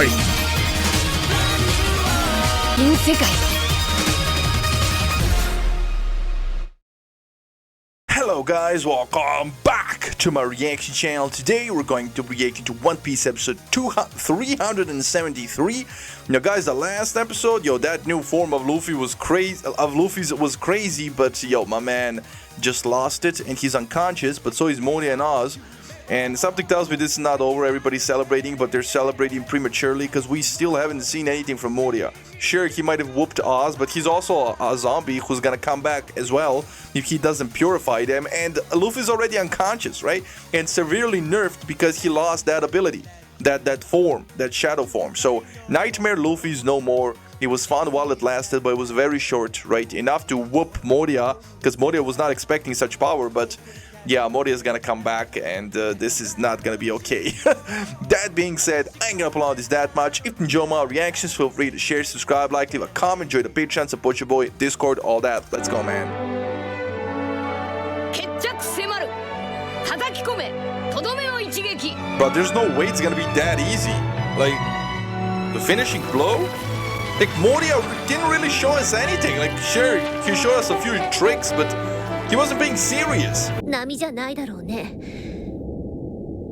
crazy. Hello guys, welcome back to my reaction channel. Today we're going to react to One Piece episode 373. Now guys, the last episode, that new form of Luffy was crazy, but my man just lost it and he's unconscious, but so is Moria and Oz. And something tells me this is not over. Everybody's celebrating, but they're celebrating prematurely because we still haven't seen anything from Moria. Sure, he might have whooped Oz, but he's also a zombie who's gonna come back as well if he doesn't purify them. And Luffy's already unconscious, right? And severely nerfed because he lost that ability, that form, that shadow form. So Nightmare Luffy's no more. It was fun while it lasted, but it was very short, right? Enough to whoop Moria, because Moria was not expecting such power, but yeah, Moria is gonna come back, and this is not gonna be okay. That being said, I ain't gonna prolong this that much. If you enjoy my reactions, feel free to share, subscribe, like, leave a comment, enjoy the Patreon, support your boy, Discord, all that. Let's go, man. Bro, there's no way it's gonna be that easy. Like, the finishing blow? Like, Moria didn't really show us anything. Like, sure, he showed us a few tricks, but he wasn't being serious. 波じゃないだろうね。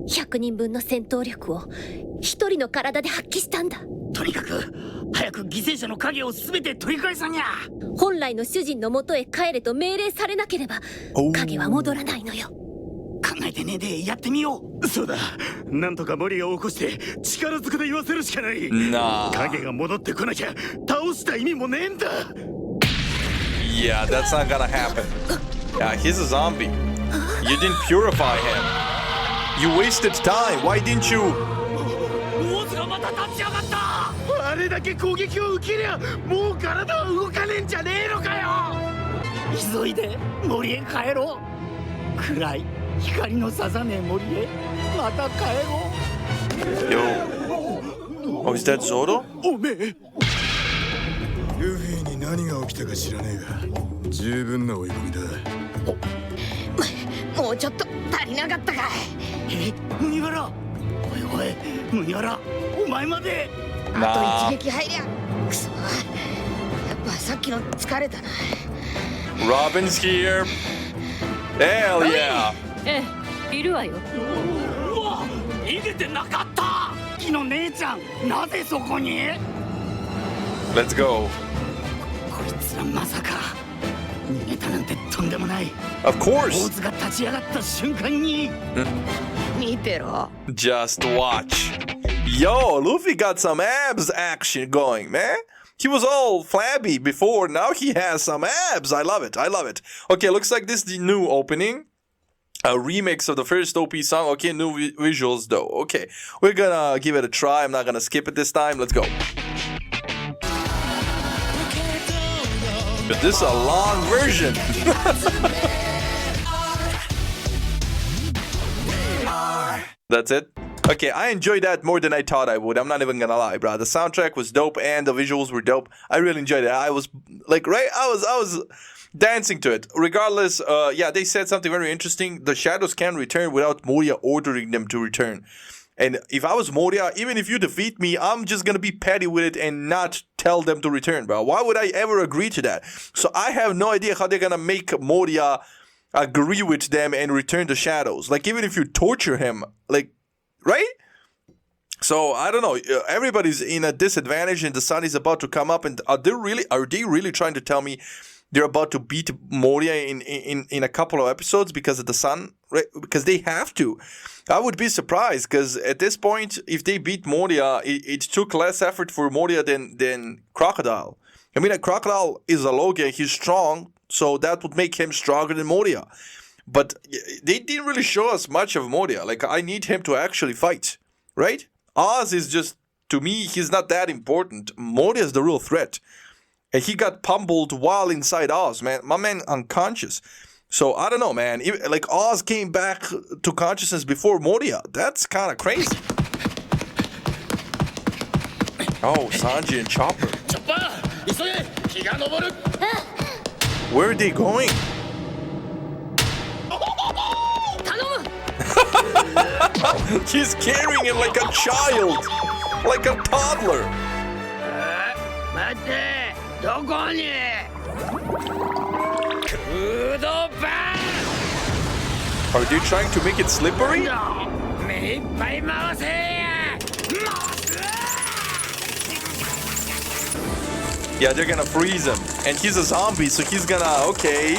100人分の戦闘力を一人の体で発揮したんだ。とにかく早く犠牲者の影を全て取り返さにゃ。本来の主人の元へ帰れと命令されなければ影は戻らないのよ。考えてねえでやってみよう。そうだ。なんとかモリアを起こして力ずくで言わせるしかない。影が戻ってこなきゃ倒した意味もねえんだ。Yeah, that's not gonna happen. Yeah, he's a zombie. You didn't purify him. You wasted time. Why didn't you? モズがまた立ち上がった。あれだけ攻撃を受けりゃもう体は動かねえんじゃねえのかよ。急いで森へ帰ろう。暗い光のささねえ森へまた帰ろう。Yo. Oh, is that Zoro? おめえ。ルフィに何が起きたか知らねえが十分な追い込みだ。もうちょっと足りなかったかい。麦わら。おいおい麦わらお前まで。あと一撃入りゃ。くそ。やっぱさっきの疲れたな。Robin's here. Hell yeah. ええ、いるわよ。うわ、逃げてなかった。木の姉ちゃん、なぜそこに？ Let's go. こいつらまさか逃げたなんてとんでもない。 Of course. 坊主が立ち上がった瞬間に。見てろ。 Just watch. Yo, Luffy got some abs action going, man. He was all flabby before. Now he has some abs. I love it. I love it. Okay, looks like this is the new opening. A remix of the first OP song. Okay, new visuals though. Okay, we're gonna give it a try. I'm not gonna skip it this time. Let's go. But this is a long version. That's it. Okay, I enjoyed that more than I thought I would. I'm not even gonna lie, bro. The soundtrack was dope and the visuals were dope. I really enjoyed it. I was like, right? I was dancing to it. Regardless, yeah, they said something very interesting. The shadows can return without Moria ordering them to return. And if I was Moria, even if you defeat me, I'm just gonna be petty with it and not tell them to return, bro. Why would I ever agree to that? So I have no idea how they're gonna make Moria agree with them and return the shadows. Like, even if you torture him, like, right? So I don't know. Everybody's in a disadvantage, and the sun is about to come up. And are they really trying to tell me they're about to beat Moria in a couple of episodes because of the sun? Right? Because they have to. I would be surprised, because at this point, if they beat Moria, it took less effort for Moria than Crocodile. I mean, Crocodile is a Logia. He's strong, so that would make him stronger than Moria. But they didn't really show us much of Moria. Like, I need him to actually fight, right? Oz is just, to me, he's not that important. Moria is the real threat. And he got pummeled while inside Oz, man. My man unconscious. So, I don't know, man. Like, Oz came back to consciousness before Moria. That's kind of crazy. Oh, Sanji and Chopper. Where are they going? He's carrying it like a child. Like a toddler. 待ってどこに空洞バ Are they trying to make it slippery? ーン目いっぱい回せ Yeah, they're gonna freeze him. And he's a zombie, so he's gonna... Okay.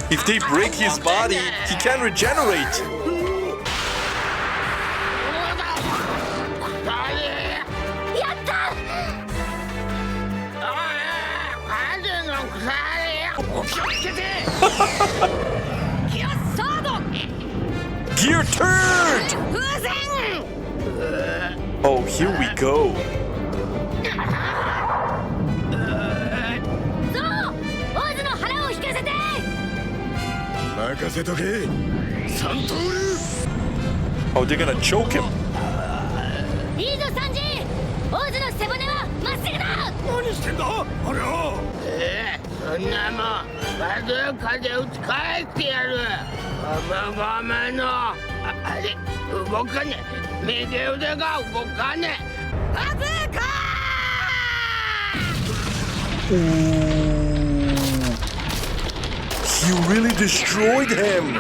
If they break his body, he can regenerate. Gear turned! Oh, here we go. 任せとけ三刀流 Oh, they're gonna choke him. いいぞサンジ、オーズの背骨はまっすぐだ。何してんだあれはそんなもんバズーカで打ち返してやるごめんのあれ動かねえ右腕が動かねえバズーカ He really destroyed him.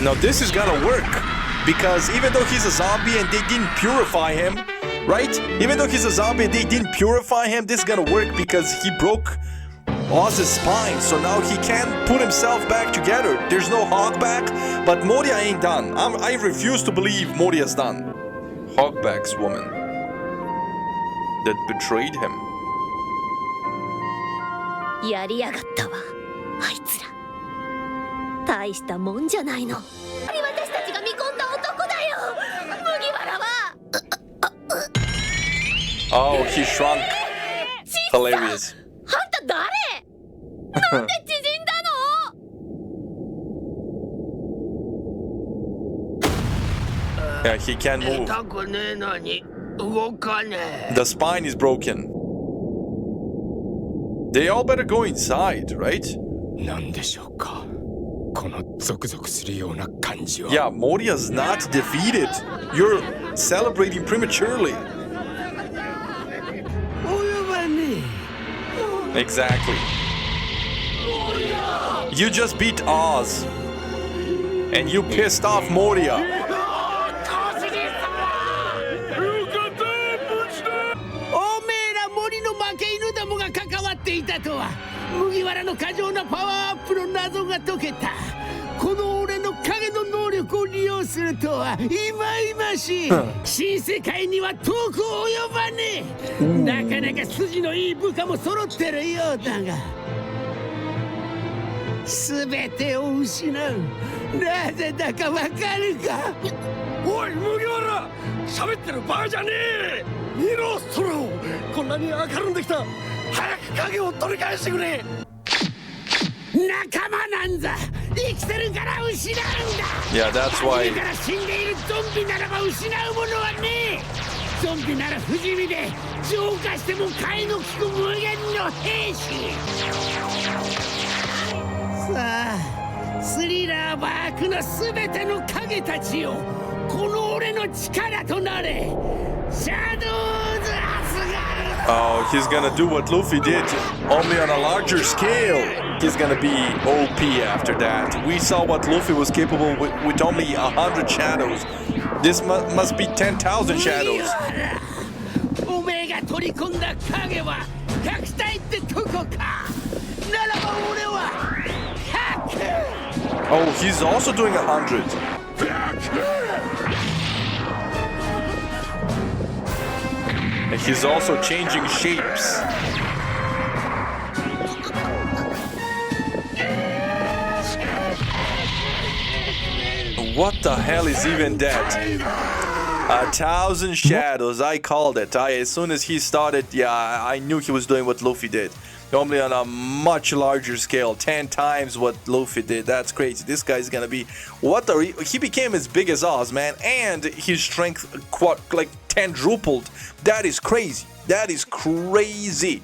Now this is gonna work. Because even though he's a zombie and they didn't purify him, right? Even though he's a zombie and they didn't purify him, this is gonna work because he broke Oz's spine. So now he can put himself back together. There's no hogback, but Moria ain't done. I refuse to believe Moria's done. Hogback's woman that betrayed him. やりやがったわ、あいつら。大したもんじゃないの。私たちが見込んだ男だよ、麦わらは。Oh, he shrunk. Hilarious. あんた誰？なんで縮んだの？ Yeah, he can't move. 痛くねえのに動かねえ The spine is broken. They all better go inside, right? 何でしょうかこのゾクゾクするような感じは Yeah, Moria's not defeated. You're celebrating prematurely. 及ばね Exactly. You just beat Oz. And you pissed off Moria. おめえら森の負け犬どもが関わっていたとは麦わらの過剰なパワーアップの謎が解けたこの俺の影の能力を利用するとは忌々しい新世界には遠く及ばねえなかなか筋のいい部下も揃ってるようだが全てを失うなぜだかわかるかおい麦わら喋ってるバカじゃねえ見ろ空をこんなに明るんできた早く影を取り返してくれ仲間なんざ生きてるから失うんだ Yeah, that's why. 初めから死んでいるゾンビならば失うものはねえゾンビなら不死身で浄化しても替えの利く無限の兵士さあスリラーバークの全ての影たちをこの俺の力となれシャドウズ・アスガル Oh, he's gonna do what Luffy did, only on a larger scale. He's gonna be OP after that. We saw what Luffy was capable with only 100 shadows. This must be 10,000 shadows. おめえが取り込んだ影は100体ってとこかならば俺は100 Oh, he's also doing 100. And he's also changing shapes. What the hell is even that? 1,000 shadows, I called it. As soon as he started, yeah, I knew he was doing what Luffy did. Normally on a much larger scale, 10 times what Luffy did. That's crazy. This guy's gonna be... He became as big as Oz, man. And his strength, like, 10-drupled. That is crazy. That is crazy.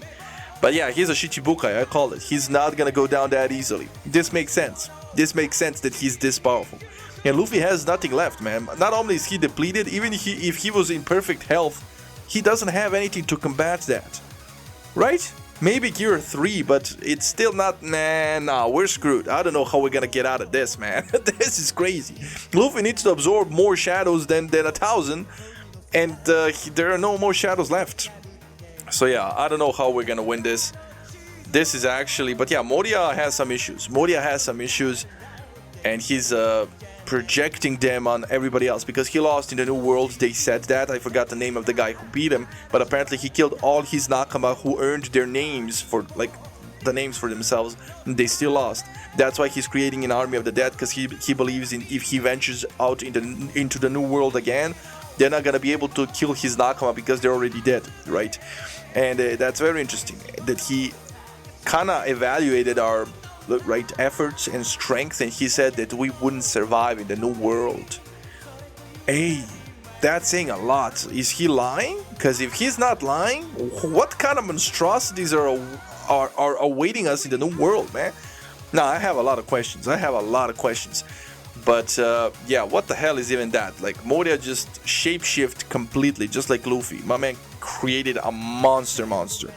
But yeah, he's a Shichibukai, I call it. He's not gonna go down that easily. This makes sense. This makes sense that he's this powerful. And Luffy has nothing left, man. Not only is he depleted, even if he was in perfect health, he doesn't have anything to combat that. Right? Maybe Gear 3, but it's still not, man, nah, we're screwed. I don't know how we're gonna get out of this, man. This is crazy. Luffy needs to absorb more shadows than 1,000, and there are no more shadows left. So yeah, I don't know how we're gonna win this. This is actually, but yeah, Moria has some issues. Moria has some issues, and he's projecting them on everybody else because he lost in the New World. They said that. I forgot the name of the guy who beat him, but apparently he killed all his Nakama who earned their names for, like, the names for themselves, and they still lost. That's why he's creating an army of the dead, because he believes in if he ventures out into the New World again, they're not gonna be able to kill his Nakama because they're already dead, right? And that's very interesting that he kinda evaluated our efforts and strength, and he said that we wouldn't survive in the New World. Hey, that's saying a lot. Is he lying? Because if he's not lying, what kind of monstrosities are awaiting us in the New World, man? Now, I have a lot of questions. But yeah, what the hell is even that? Like, Moria just shapeshift completely, just like Luffy. My man created a monster.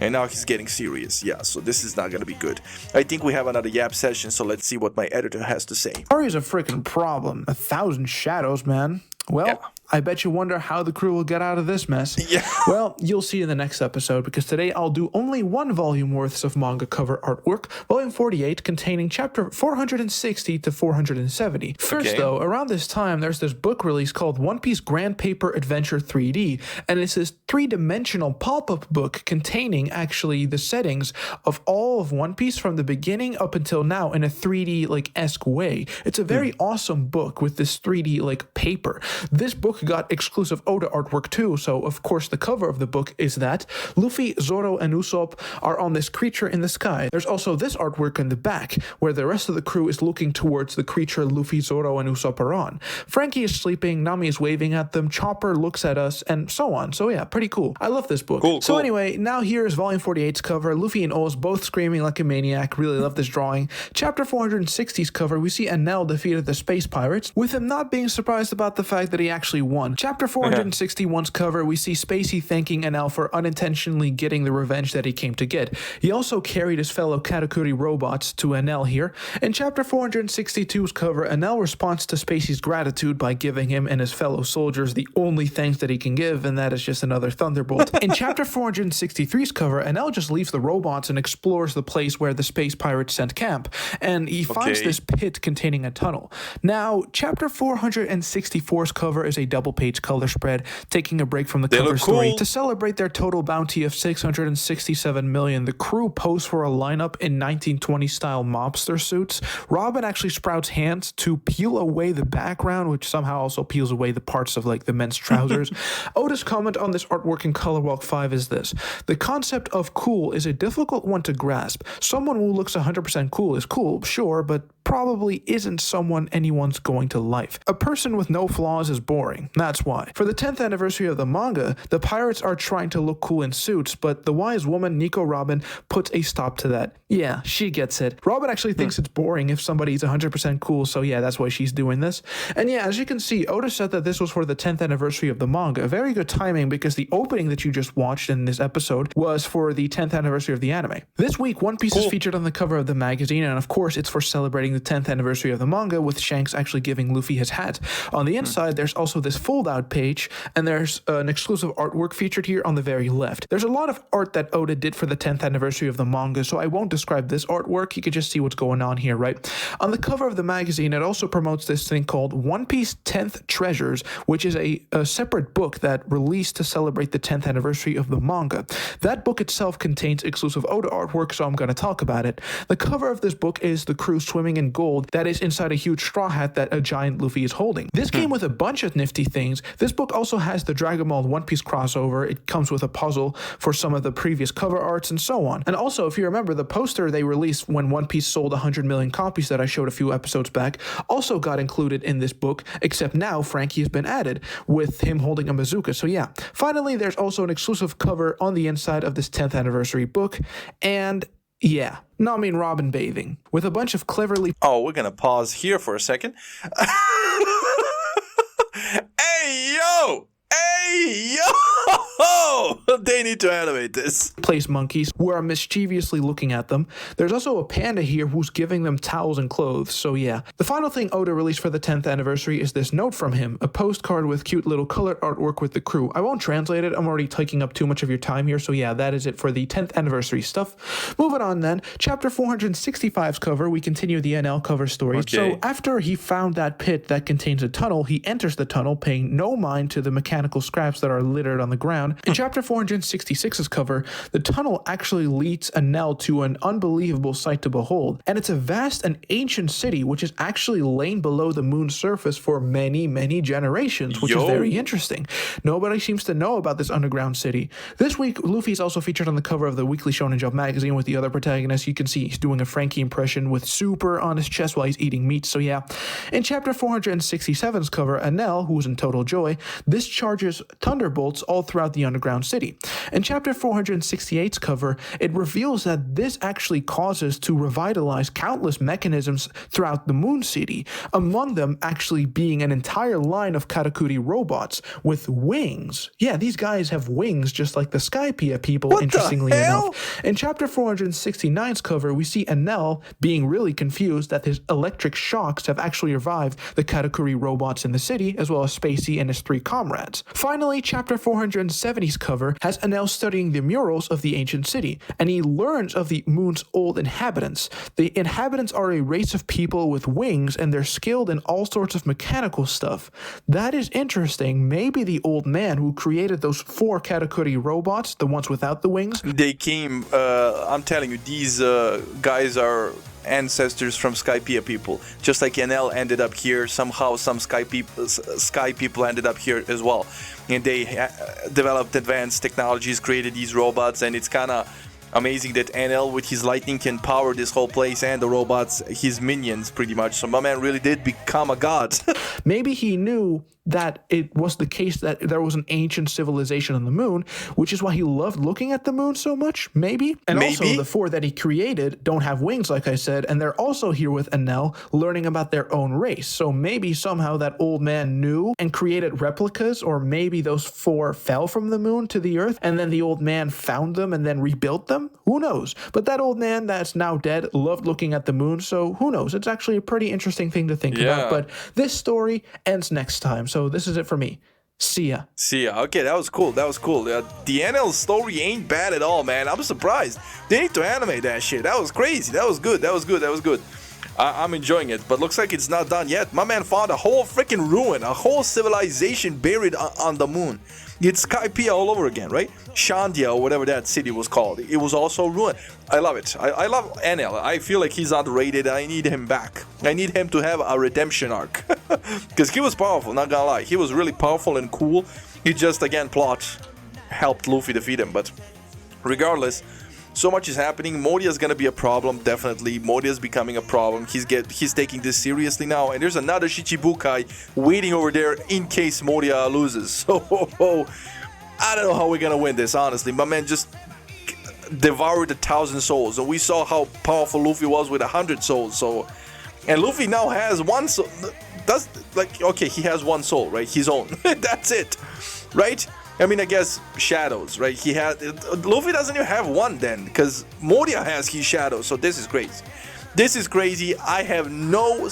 And now he's getting serious. Yeah, so this is not gonna be good. I think we have another Yap session, so let's see what my editor has to say. Moria's a freaking problem. 1,000 shadows, man. Well, yeah. I bet you wonder how the crew will get out of this mess. Yeah. Well, you'll see in the next episode, because today I'll do only one volume worth of manga cover artwork, volume 48, containing chapter 460 to 470. First, though, around this time, there's this book release called One Piece Grand Paper Adventure 3D, and it's this three-dimensional pop-up book containing, actually, the settings of all of One Piece from the beginning up until now in a 3D, esque way. It's a very awesome book with this 3D, paper. This book got exclusive Oda artwork too, so of course the cover of the book is that. Luffy, Zoro, and Usopp are on this creature in the sky. There's also this artwork in the back, where the rest of the crew is looking towards the creature Luffy, Zoro, and Usopp are on. Frankie is sleeping, Nami is waving at them, Chopper looks at us, and so on. So yeah, pretty cool. I love this book. So anyway, now here's volume 48's cover. Luffy and Oz both screaming like a maniac. Really love this drawing. Chapter 460's cover, we see Enel defeated the space pirates, with him not being surprised about the fact that he actually won. Chapter 461's cover, we see Spacey thanking Enel for unintentionally getting the revenge that he came to get. He also carried his fellow Katakuri robots to Enel here. In chapter 462's cover, Enel responds to Spacey's gratitude by giving him and his fellow soldiers the only thanks that he can give, and that is just another thunderbolt. In chapter 463's cover, Enel just leaves the robots and explores the place where the space pirates sent camp, and he finds this pit containing a tunnel. Now, chapter 464's cover is a double-page color spread, taking a break from the cover story. To celebrate their total bounty of 667 million, the crew pose for a lineup in 1920s-style mobster suits. Robin actually sprouts hands to peel away the background, which somehow also peels away the parts of, the men's trousers. Oda's comment on this artwork in Color Walk 5 is this: the concept of cool is a difficult one to grasp. Someone who looks 100% cool is cool, sure, but probably isn't someone anyone's going to like. A person with no flaws is boring. That's why. For the 10th anniversary of the manga, the pirates are trying to look cool in suits, but the wise woman, Nico Robin, puts a stop to that. Yeah, she gets it. Robin actually thinks it's boring if somebody's 100% cool, so yeah, that's why she's doing this. And yeah, as you can see, Oda said that this was for the 10th anniversary of the manga. Very good timing, because the opening that you just watched in this episode was for the 10th anniversary of the anime. This week, One Piece is featured on the cover of the magazine, and of course, it's for celebrating the 10th anniversary of the manga, with Shanks actually giving Luffy his hat. On the inside, there's also this fold-out page, and there's an exclusive artwork featured here on the very left. There's a lot of art that Oda did for the 10th anniversary of the manga, so I won't describe this artwork. You can just see what's going on here, right? On the cover of the magazine, it also promotes this thing called One Piece 10th Treasures, which is a separate book that released to celebrate the 10th anniversary of the manga. That book itself contains exclusive Oda artwork, so I'm going to talk about it. The cover of this book is the crew swimming in in gold that is inside a huge straw hat that a giant Luffy is holding. This came with a bunch of nifty things. This book also has the Dragon Ball One Piece crossover. It comes with a puzzle for some of the previous cover arts and so on. And also, if you remember, the poster they released when One Piece sold 100 million copies that I showed a few episodes back also got included in this book, except now Frankie has been added with him holding a bazooka. So yeah, finally there's also an exclusive cover on the inside of this 10th anniversary book, and yeah, Nami and Robin bathing with a bunch of cleverly... Oh, we're gonna pause here for a second. Hey, yo! Hey, yo! They need to animate this. Place monkeys who are mischievously looking at them. There's also a panda here who's giving them towels and clothes, so yeah. The final thing Oda released for the 10th anniversary is this note from him, a postcard with cute little colored artwork with the crew. I won't translate it, I'm already taking up too much of your time here, so yeah, that is it for the 10th anniversary stuff. Moving on then, chapter 465's cover, we continue the NL cover story. Okay. So after he found that pit that contains a tunnel, he enters the tunnel, paying no mind to the mechanical scraps that are littered on the ground. In chapter 466's cover, the tunnel actually leads Enel to an unbelievable sight to behold, and it's a vast and ancient city which is actually lain below the moon's surface for many, many generations, which is very interesting. Nobody seems to know about this underground city. This week, Luffy is also featured on the cover of the Weekly Shonen Jump magazine with the other protagonists. You can see he's doing a Frankie impression with super on his chest while he's eating meat, so yeah. In chapter 467's cover, Enel, who's in total joy, discharges thunderbolts all throughout the underground city. In chapter 468's cover, it reveals that this actually causes to revitalize countless mechanisms throughout the Moon City, among them actually being an entire line of Katakuri robots with wings. Yeah, these guys have wings just like the Skypiea people, What interestingly the hell? enough. In chapter 469's cover, we see Enel being really confused that his electric shocks have actually revived the Katakuri robots in the city, as well as Spacey and his 3 comrades. Finally, chapter 470's cover has Enel studying the murals of the ancient city, and he learns of the moon's old inhabitants. The inhabitants are a race of people with wings, and they're skilled in all sorts of mechanical stuff. That is interesting. Maybe the old man who created those 4 Katakuri robots, the ones without the wings, They came, I'm telling you, these guys are ancestors from Skypiea people. Just like Enel ended up here, somehow some Sky people ended up here as well. And they developed advanced technologies, created these robots, and it's kind of amazing that Enel with his lightning can power this whole place and the robots, his minions pretty much. So my man really did become a god. maybe he knew that it was the case that there was an ancient civilization on the moon, which is why he loved looking at the moon so much, maybe? And also, the 4 that he created don't have wings, like I said, and they're also here with Enel, learning about their own race. So maybe somehow that old man knew and created replicas, or maybe those 4 fell from the moon to the earth, and then the old man found them and then rebuilt them? Who knows? But that old man that's now dead loved looking at the moon, so who knows? It's actually a pretty interesting thing to think about, but this story ends next time. So this is it for me. See ya. See ya. Okay, that was cool. That was cool. The NL story ain't bad at all, man. I'm surprised. They need to animate that shit. That was crazy. That was good. That was good. That was good. I'm enjoying it, but looks like it's not done yet. My man found a whole freaking ruin, a whole civilization buried on the moon. It's Skypiea all over again, right? Shandia, or whatever that city was called. It was also ruined. I love it. I love NL. I feel like he's underrated. I need him back. I need him to have a redemption arc. Because he was powerful, not gonna lie. He was really powerful and cool. He just, again, plot helped Luffy defeat him. But regardless, so much is happening. Moria's gonna be a problem, definitely. Moria's becoming a problem. He's taking this seriously now. And there's another Shichibukai waiting over there in case Moria loses. So, I don't know how we're gonna win this, honestly. My man just devoured 1,000 souls. And we saw how powerful Luffy was with 100 souls. So, and Luffy now has 1 soul. Okay, he has 1 soul, right? His own. That's it, right? I mean, I guess shadows, right? Luffy doesn't even have 1 then, because Moria has his shadows. So this is crazy. This is crazy. I have no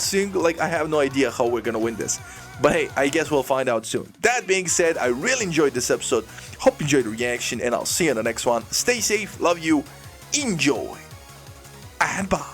idea how we're gonna win this. But hey, I guess we'll find out soon. That being said, I really enjoyed this episode. Hope you enjoyed the reaction, and I'll see you in the next one. Stay safe, love you, enjoy, and bye.